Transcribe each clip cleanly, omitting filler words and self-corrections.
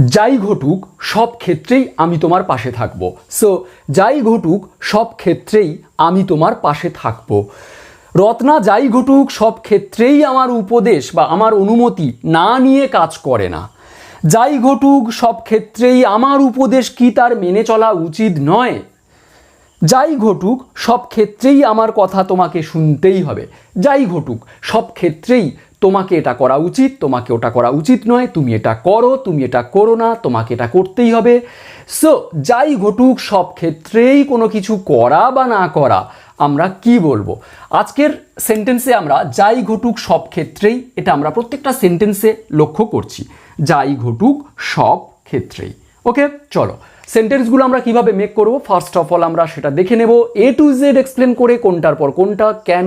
যাই ঘটুক সব ক্ষেত্রেই আমি তোমার পাশে থাকবো। সো যাই ঘটুক সব ক্ষেত্রেই আমি তোমার পাশে থাকবো। রত্না যাই ঘটুক সব ক্ষেত্রেই আমার উপদেশ বা আমার অনুমতি না নিয়ে কাজ করে না। যাই ঘটুক সব ক্ষেত্রেই আমার উপদেশ কি তার মেনে চলা উচিত নয়? যাই ঘটুক সব ক্ষেত্রেই আমার কথা তোমাকে শুনতেই হবে। যাই ঘটুক সব ক্ষেত্রেই তোমাকে এটা করা উচিত, তোমাকে ওটা করা উচিত নয়, তুমি এটা করো, তুমি এটা করো না, তোমাকে এটা করতেই হবে। সো যাই ঘটুক সব ক্ষেত্রেই কোনো কিছু করা বা না করা আমরা কি বলবো? আজকের সেন্টেন্সে আমরা যাই ঘটুক সব ক্ষেত্রেই, এটা আমরা প্রত্যেকটা সেন্টেন্সে লক্ষ্য করছি। যাই ঘটুক সব ক্ষেত্রেই। ওকে, চলো সেন্টেন্সগুলো আমরা কিভাবে মেক করব ফার্স্ট অফ অল আমরা সেটা দেখে নেব। A to Z এক্সপ্লেন করে কোনটার পর কোনটা কেন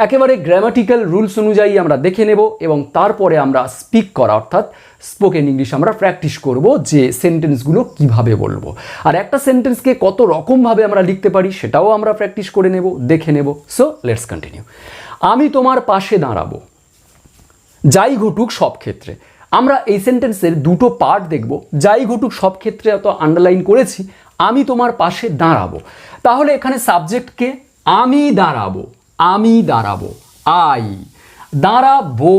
একেবারে গ্রামাটিক্যাল রুলস অনুযায়ী আমরা দেখে নেব এবং তারপরে আমরা স্পিক করা অর্থাৎ স্পোকেন ইংলিশ আমরা প্র্যাকটিস করব যে সেন্টেন্সগুলো কিভাবে বলবো। আর একটা সেন্টেন্সকে কত রকমভাবে আমরা লিখতে পারি সেটাও আমরা প্র্যাকটিস করে নেব, দেখে নেব। So let's continue. আমি তোমার পাশে দাঁড়াবো যাই ঘটুক সব ক্ষেত্রে। আমরা এই সেন্টেন্সের দুটো পার্ট দেখব। যাই ঘটুক সব ক্ষেত্রে অত আন্ডারলাইন করেছি, আমি তোমার পাশে দাঁড়াবো। তাহলে এখানে সাবজেক্টকে আমি দাঁড়াবো, আমি দাঁড়াবো, আই দাঁড়াবো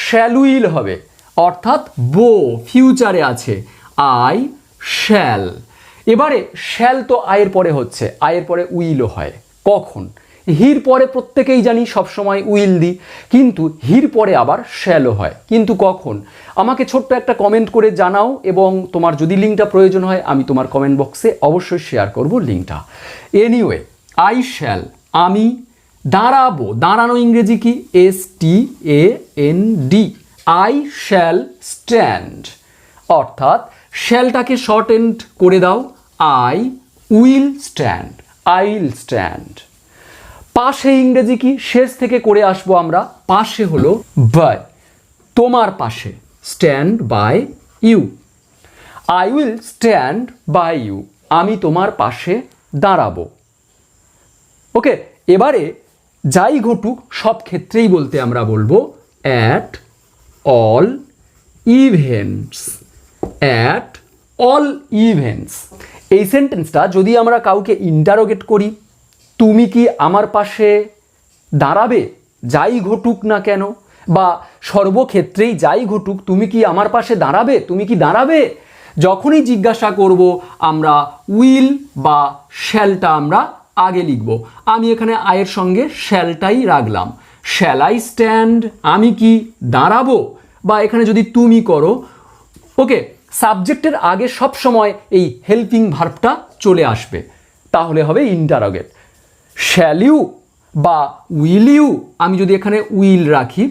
শ্যাল উইল হবে অর্থাৎ বো ফিউচারে আছে, আই শ্যাল। এবারে শ্যাল তো আয়ের পরে হচ্ছে, আয়ের পরে উইলও হয়। কখন? হির পরে প্রত্যেকেই জানি সবসময় উইল দিই, কিন্তু হির পরে আবার শ্যালও হয়। কিন্তু কখন? আমাকে ছোট্ট একটা কমেন্ট করে জানাও এবং তোমার যদি লিঙ্কটা প্রয়োজন হয় আমি তোমার কমেন্ট বক্সে অবশ্যই শেয়ার করব লিঙ্কটা। এনিওয়ে, আই শ্যাল আমি দাঁড়াবো, দাঁড়ানো ইংরেজি কি? STAND। আই শ্যাল স্ট্যান্ড অর্থাৎ শ্যালটাকে শর্ট এন্ড করে দাও, I will stand, I will stand. পাশে ইংরেজি কি? শেষ থেকে করে আসবো আমরা। পাশে হলো বাই, তোমার পাশে, stand by you. I will stand by you, আমি তোমার পাশে দাঁড়াবো। ওকে, এবারে যাই ঘটুক সব ক্ষেত্রেই বলতে আমরা বলবো at all events, at all events. এই সেন্টেন্সটা যদি আমরা কাউকে ইন্টারোগেট করি, তুমি কি আমার পাশে দাঁড়াবে যাই ঘটুক না কেন, বা সর্বক্ষেত্রেই যাই ঘটুক তুমি কি আমার পাশে দাঁড়াবে, তুমি কি দাঁড়াবে, যখনই জিজ্ঞাসা করব আমরা উইল বা শ্যালটা আমরা আগে লিখব। আমি এখানে আয়ের সঙ্গে শ্যালটাই রাখলাম, শ্যাল আই স্ট্যান্ড, আমি কি দাঁড়াবো, বা এখানে যদি তুমি করো। ওকে, সাবজেক্টের আগে সব সময় এই হেল্পিং ভার্বটা চলে আসবে, তাহলে হবে ইন্টারোগেট। শ্যাল ইউ বা উইল ইউ, আমি যদি এখানে উইল রাখি,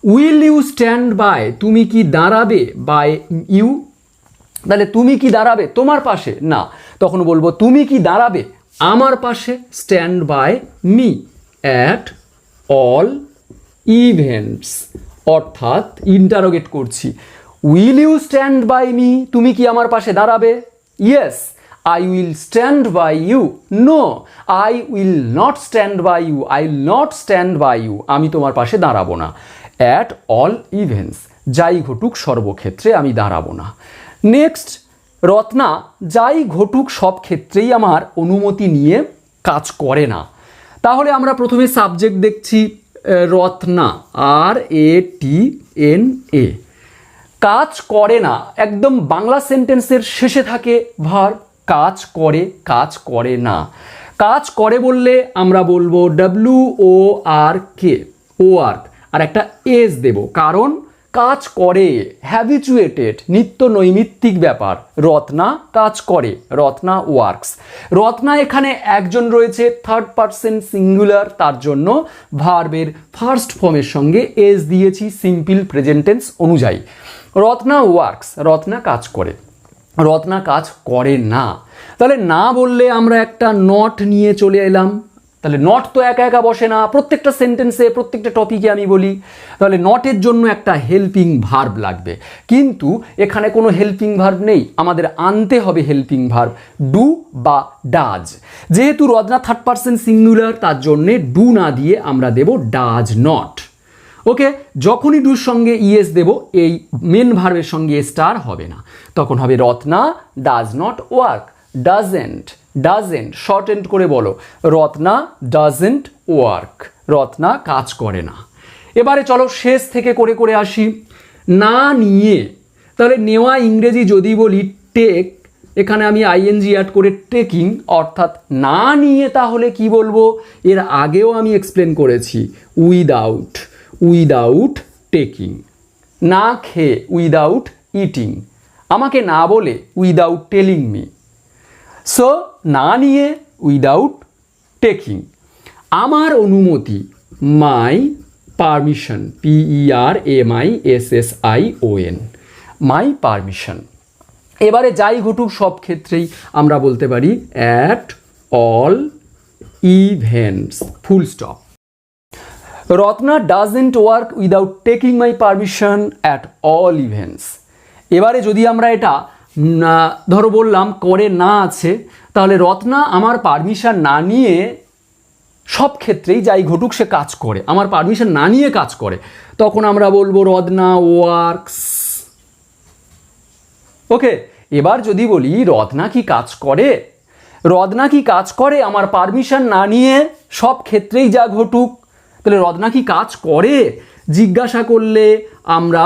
উইল ইউ স্ট্যান্ড বাই, তুমি কি দাঁড়াবে বাই ইউ, তাহলে তুমি কি দাঁড়াবে তোমার পাশে, না, তখন বলবো তুমি কি দাঁড়াবে আমার পাশে, stand by me at all events অর্থাৎ ইন্টারোগেট করছি। Will you stand by me, তুমি কি আমার পাশে দাঁড়াবে? Yes, I will stand by you. No, I will not stand by you. I will not stand by you. আমি তোমার পাশে দাঁড়াবো না। At all events, যাই ঘটুক সর্বক্ষেত্রে আমি দাঁড়াবো না। নেক্সট, রত্না যাই ঘটুক সব ক্ষেত্রেই আমার অনুমতি নিয়ে কাজ করে না। তাহলে আমরা প্রথমে সাবজেক্ট দেখছি রত্না, RATNA। কাজ করে না, একদম বাংলা সেন্টেন্সের শেষে থাকে ভার্ব, কাজ করে, কাজ করে না। কাজ করে বললে আমরা বলবো WORK, ওয়ার্ক, আর একটা এস দেব, কারণ কাজ করে, হ্যাবিচুয়েটেড, নিত্য নৈমিত্তিক ব্যাপার। রত্না কাজ করে, রত্না ওয়ার্কস। রত্না এখানে একজন রয়েছে, থার্ড পারসন সিঙ্গুলার, তার জন্য ভার্বের ফার্স্ট ফর্মের সঙ্গে এস দিয়েছি সিম্পল প্রেজেন্ট টেন্স অনুযায়ী। রত্না ওয়ার্কস, রত্না কাজ করে, রত্না কাজ করে না। তাহলে না বললে আমরা একটা নট নিয়ে চলে এলাম। তাহলে নট তো একা একা বসে না, প্রত্যেকটা সেন্টেন্সে প্রত্যেকটা টপিকে আমি বলি। তাহলে নটের জন্য একটা হেল্পিং ভার্ব লাগবে, কিন্তু এখানে কোনো হেল্পিং ভার্ব নেই, আমাদের আনতে হবে হেল্পিং ভার্ব ডু বা ডাজ। যেহেতু রত্না থার্ড পারসন সিঙ্গুলার, তার জন্যে ডু না দিয়ে আমরা দেব ডাজ নট। ওকে, যখনই ডুর সঙ্গে ইএস দেব এই মেন ভার্বের সঙ্গে স্টার হবে না, তখন হবে Ratna does not work. Doesn't short end করে বলো, রত্না ডাজেন্ট ওয়ার্ক, রত্না কাজ করে না। এবারে চলো শেষ থেকে করে করে আসি। না নিয়ে, তাহলে নেওয়া ইংরেজি যদি বলি টেক, এখানে আমি আইএনজি অ্যাড করে টেকিং, অর্থাৎ না নিয়ে তাহলে কি বলবো, এর আগেও আমি এক্সপ্লেন করেছি উইদাউট টেকিং। না খেয়ে উইদাউট ইটিং, আমাকে না বলে উইদাউট টেলিং মি। সো না নিয়ে উইদাউট টেকিং। আমার অনুমতি my permission, PERMISSION, my permission. এবারে যাই ঘটুক সব ক্ষেত্রেই আমরা বলতে পারি at all events, full stop. Ratna doesn't work without taking my permission at all events. এবারে যদি আমরা এটা ধরো বললাম করে না আছে, তাহলে রত্না আমার পারমিশন না নিয়ে সব ক্ষেত্রেই যাই ঘটুক সে কাজ করে, আমার পারমিশন না নিয়ে কাজ করে, তখন আমরা বলবো রত্না ওয়ার্কস। ওকে, এবার যদি বলি রত্না কি কাজ করে, রত্না কি কাজ করে আমার পারমিশন না নিয়ে সব ক্ষেত্রেই যা ঘটুক, তাহলে রত্না কি কাজ করে জিজ্ঞাসা করলে আমরা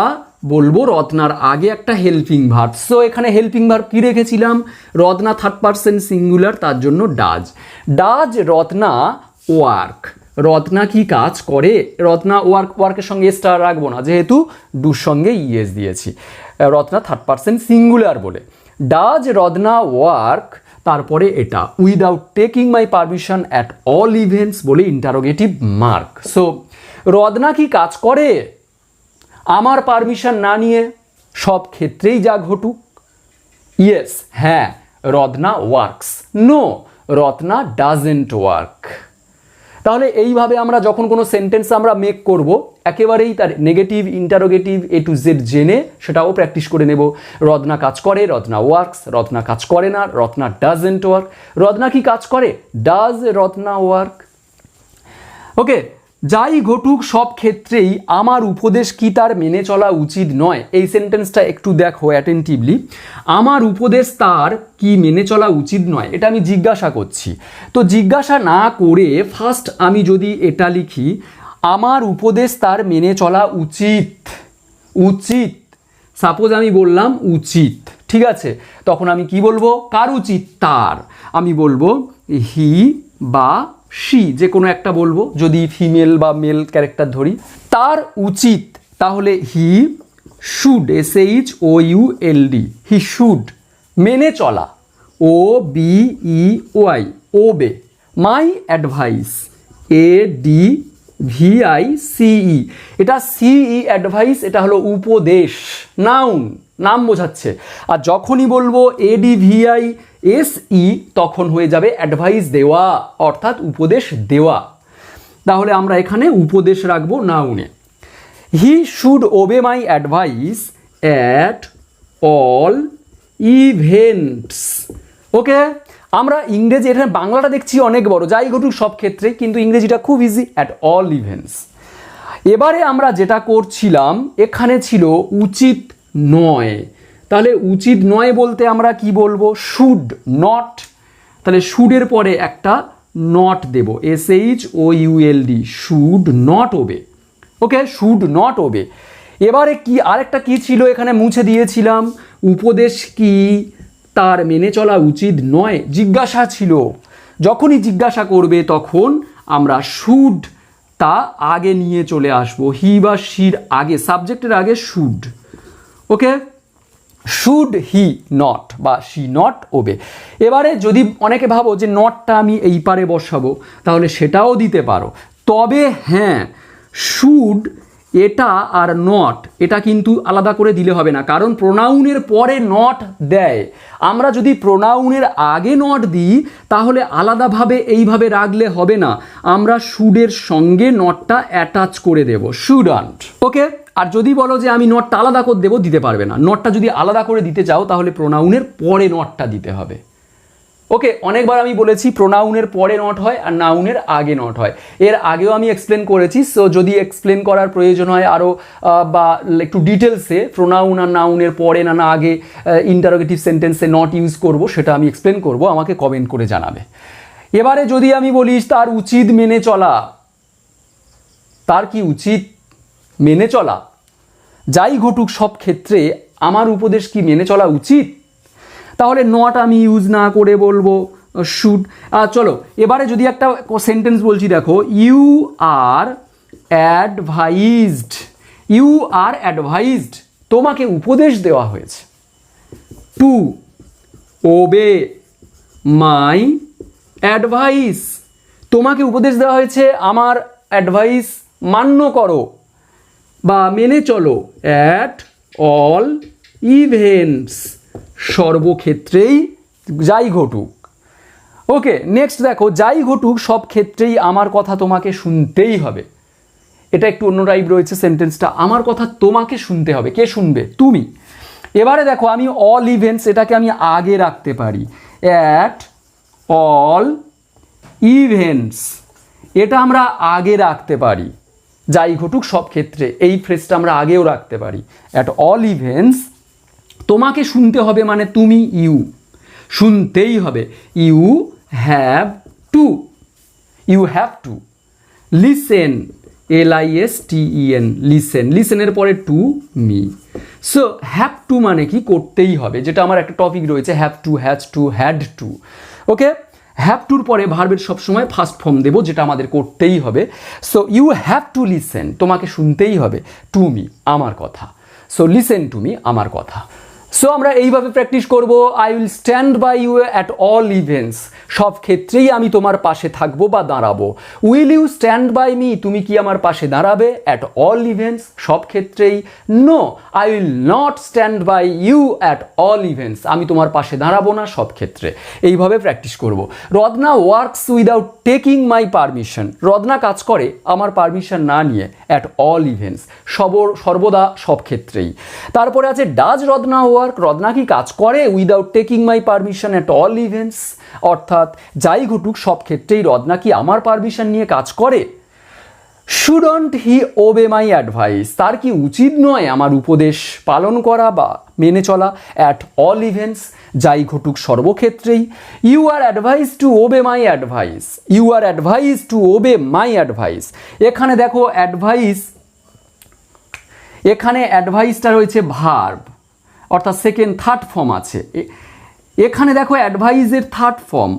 বলবো রত্নার আগে একটা হেল্পিং ভার্ব। সো এখানে হেল্পিং ভার্ব কি রেখেছিলাম, রত্না থার্ড পারসন সিঙ্গুলার, তার জন্য ডাজ রত্না ওয়ার্ক, রত্না কি কাজ করে, রত্না ওয়ার্কের সঙ্গে স্টার রাখবো না যেহেতু ডুর সঙ্গে ইএস দিয়েছি, রত্না থার্ড পারসন সিঙ্গুলার বলে। ডাজ রত্না ওয়ার্ক, তারপরে এটা without taking my permission at all events বলে ইন্টারোগেটিভ মার্ক। সো রত্না কি কাজ করে আমার পারমিশন না নিয়ে সব ক্ষেত্রেই যা ঘটুক, ইয়েস হ্যাঁ Ratna works, no Ratna doesn't work. তাহলে এইভাবে আমরা যখন কোনো সেন্টেন্স আমরা মেক করব একেবারেই তার negative interrogative A to Z জেনে সেটাও প্র্যাকটিস করে নেব। রত্না কাজ করে, রত্না ওয়ার্কস, রত্না কাজ করে না, রত্না ডাজেন্ট ওয়ার্ক। রত্না কি কাজ করে, ডাজ রত্না ওয়ার্ক। ওকে, যাই ঘটুক সব ক্ষেত্রেই আমার উপদেশ কি তার মেনে চলা উচিত নয়, এই সেন্টেন্সটা একটু দেখো অ্যাটেন্টিভলি। আমার উপদেশ তার কি মেনে চলা উচিত নয়, এটা আমি জিজ্ঞাসা করছি। তো জিজ্ঞাসা না করে ফার্স্ট আমি যদি এটা লিখি, আমার উপদেশ তার মেনে চলা উচিত, সাপোজ আমি বললাম উচিত, ঠিক আছে, তখন আমি কি বলবো, কার উচিত, তার। আমি বলবো হি বা শি, যে কোনো একটা বলবো, যদি ফিমেল বা মেল ক্যারেক্টার ধরি, তার উচিত, তাহলে he should, SHOULD, he should, মেনে চলা, OBEY, ওবে, মাই অ্যাডভাইস, ADVICE, এটা CE অ্যাডভাইস, এটা হলো উপদেশ, নাউন, নাম বোঝাচ্ছে। আর যখনই বলবো ADVISE তখন হয়ে যাবে অ্যাডভাইস দেওয়া, অর্থাৎ উপদেশ দেওয়া। তাহলে আমরা এখানে উপদেশ রাখবো নাউনে। He should obey my advice at all events. Okay, আমরা ইংরেজি, এখানে বাংলাটা দেখছি অনেক বড়, যাই ঘটুক সব ক্ষেত্রে, কিন্তু ইংরেজিটা খুব ইজি, অ্যাট অল ইভেন্টস। এবারে আমরা যেটা করছিলাম এখানে ছিল উচিত নয়, তাহলে উচিত নয় বলতে আমরা কি বলবো, শুড নট, তাহলে শুডের পরে একটা নট দেব, SHOULD, should not obey. Okay, should not obey. এবারে কি আরেকটা কি ছিল এখানে মুছে দিয়েছিলাম, উপদেশ কি তার মেনে চলা উচিত নয়, জিজ্ঞাসা ছিল, যখনই জিজ্ঞাসা করবে তখন আমরা শুড তা আগে নিয়ে চলে আসবো, হি বা শির আগে, সাবজেক্টের আগে should. Okay, should he not বা শি নট ওবে। এবারে যদি অনেকে ভাবো যে নটটা আমি এই পারে বসাবো, তাহলে সেটাও দিতে পারো, তবে হ্যাঁ শুড এটা আর নট এটা কিন্তু আলাদা করে দিলে হবে না, কারণ প্রোনাউনের পরে নট দেয়। আমরা যদি প্রোনাউনের আগে নট দিই তাহলে আলাদাভাবে এইভাবে রাখলে হবে না, আমরা শুডের সঙ্গে নটটা অ্যাটাচ করে দেব, শুডন্ট। ওকে, আর যদি বলো যে আমি নটটা আলাদা করে দেবো, দিতে পারবে না। নটটা যদি আলাদা করে দিতে চাও তাহলে প্রোনাউনের পরে নটটা দিতে হবে। ওকে, অনেকবার আমি বলেছি প্রোনাউনের পরে নট হয় আর নাউনের আগে নট হয়, এর আগেও আমি এক্সপ্লেন করেছি। সো যদি এক্সপ্লেন করার প্রয়োজন হয় আরও বা একটু ডিটেলসে প্রোনাউন আর নাউনের পরে না আগে ইন্টারোগেটিভ সেন্টেন্সে নট ইউজ করব, সেটা আমি এক্সপ্লেন করব, আমাকে কমেন্ট করে জানাবে। এবারে যদি আমি বলিস তার উচিত মেনে চলা, তার কি উচিত মেনে চলা, যাই ঘটুক সব ক্ষেত্রে আমার উপদেশ কি মেনে চলা উচিত, তাহলে নট আমি ইউজ না করে বলবো শুড। চলো এবারে যদি একটা সেন্টেন্স বলছি, দেখো ইউ আর অ্যাডভাইজড, ইউ আর অ্যাডভাইজড, তোমাকে উপদেশ দেওয়া হয়েছে, টু ওবে মাই অ্যাডভাইস, তোমাকে উপদেশ দেওয়া হয়েছে আমার অ্যাডভাইস মান্য করো বা মেনে চলো, অ্যাট অল ইভেন্টস, সর্বক্ষেত্রেই যাই ঘটুক। ওকে, নেক্সট দেখো যাই ঘটুক সব ক্ষেত্রেই আমার কথা তোমাকে শুনতেই হবে, এটা একটু অন্য টাইপ রয়েছে সেন্টেন্সটা, আমার কথা তোমাকে শুনতে হবে, কে শুনবে, তুমি। এবারে দেখো আমি অল ইভেন্টস এটাকে আমি আগে রাখতে পারি, অ্যাট অল ইভেন্টস এটা আমরা আগে রাখতে পারি, যাই ঘটুক সব ক্ষেত্রে এই ফ্রেজটা আমরা আগেও রাখতে পারি, অ্যাট অল ইভেন্টস তোমাকে শুনতে হবে মানে তুমি, ইউ শুনতেই হবে, you have two, you have to listen, LISTEN listen, লিসেনের পরে to me. So have to মানে কি করতেই হবে, যেটা আমার একটা টপিক রয়েছে have to, has to, had to. Okay, have টুর পরে ভার্বের সবসময় ফার্স্ট ফর্ম দেবো, যেটা আমাদের করতেই হবে। So you have to listen, তোমাকে শুনতেই হবে, টু মি আমার কথা, সো লিসেন টু মি আমার কথা। সো আমরা এইভাবে প্র্যাকটিস করব, I will stand by you at all events, সব ক্ষেত্রেই আমি তোমার পাশে থাকবো বা দাঁড়াবো, will you stand by me, তুমি কি আমার পাশে দাঁড়াবে, অ্যাট অল ইভেন্টস সব ক্ষেত্রেই, no I will not stand by you at all events, আমি তোমার পাশে দাঁড়াবো না সব ক্ষেত্রে, এইভাবে প্র্যাকটিস করব। Ratna works without taking my permission, Ratna কাজ করে আমার পারমিশন না নিয়ে, অ্যাট অল ইভেন্টস সর্বদা সব ক্ষেত্রেই। তারপরে আছে ডাজ রত্না ওয়ার্ক, রত্না কি কাজ করে without taking my permission at all events, অর্থাৎ যাই ঘটুক সব ক্ষেত্রেই রত্না কি আমার পারমিশন নিয়ে কাজ করে। শুডন্ট হি ওবে মাই অ্যাডভাইস, তার কি উচিত নয় আমার উপদেশ পালন করা বা মেনে চলা, অ্যাট অল ইভেন্টস যাই ঘটুক সর্বক্ষেত্রেই। You are advice to obey my advice, you are advice to obey my advice, এখানে দেখো অ্যাডভাইস, এখানে অ্যাডভাইসটা রয়েছে ভার্ব, অর্থাৎ সেকেন্ড থার্ড ফর্ম আছে, এখানে দেখো অ্যাডভাইসের থার্ড ফর্ম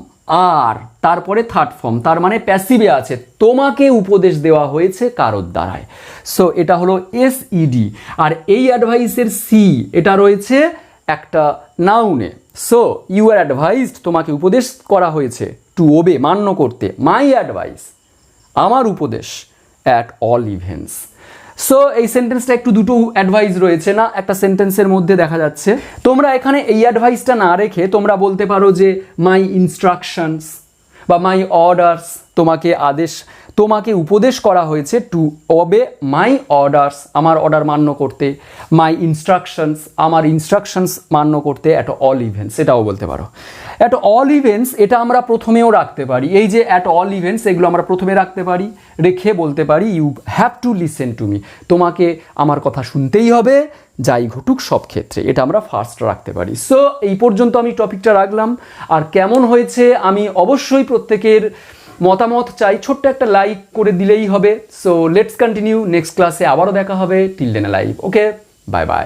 আর তারপরে থার্ড ফর্ম, তার মানে প্যাসিভে আছে, তোমাকে উপদেশ দেওয়া হয়েছে কারোর দ্বারায়, সো এটা হলো SED। আর এই অ্যাডভাইসের সি এটা রয়েছে একটা নাউনে, সো ইউ আর অ্যাডভাইসড তোমাকে উপদেশ করা হয়েছে, টু ওবে মান্য করতে, মাই অ্যাডভাইস আমার উপদেশ, অ্যাট অল ইভেন্টস। সো এই সেন্টেন্সটা একটু দুটো অ্যাডভাইস রয়েছে না একটা সেন্টেন্সের মধ্যে দেখা যাচ্ছে, তোমরা এখানে এই অ্যাডভাইসটা না রেখে তোমরা বলতে পারো যে মাই ইনস্ট্রাকশনস বা মাই অর্ডার্স, তোমাকে আদেশ, তোমাকে উপদেশ করা হয়েছে টু ওবে মাই অর্ডার্স আমার অর্ডার মান্য করতে, মাই ইনস্ট্রাকশনস আমার ইনস্ট্রাকশনস মান্য করতে, অ্যাট অল ইভেন্টস এটাও বলতে পারো। অ্যাট অল ইভেন্টস এটা আমরা প্রথমেও রাখতে পারি, এই যে অ্যাট অল ইভেন্টস এগুলো আমরা প্রথমে রাখতে পারি, রেখে বলতে পারি you have to listen to me, তোমাকে আমার কথা শুনতেই হবে যাই ঘটুক সব ক্ষেত্রে, এটা আমরা ফার্স্ট রাখতে পারি। সো এই পর্যন্ত আমি টপিকটা রাখলাম, আর কেমন হয়েছে আমি অবশ্যই প্রত্যেকের মতামত চাই, ছোট্ট একটা লাইক করে দিলেই হবে। সো লেটস কন্টিনিউ, নেক্সট ক্লাসে আবারও দেখা হবে, till then live, okay bye by.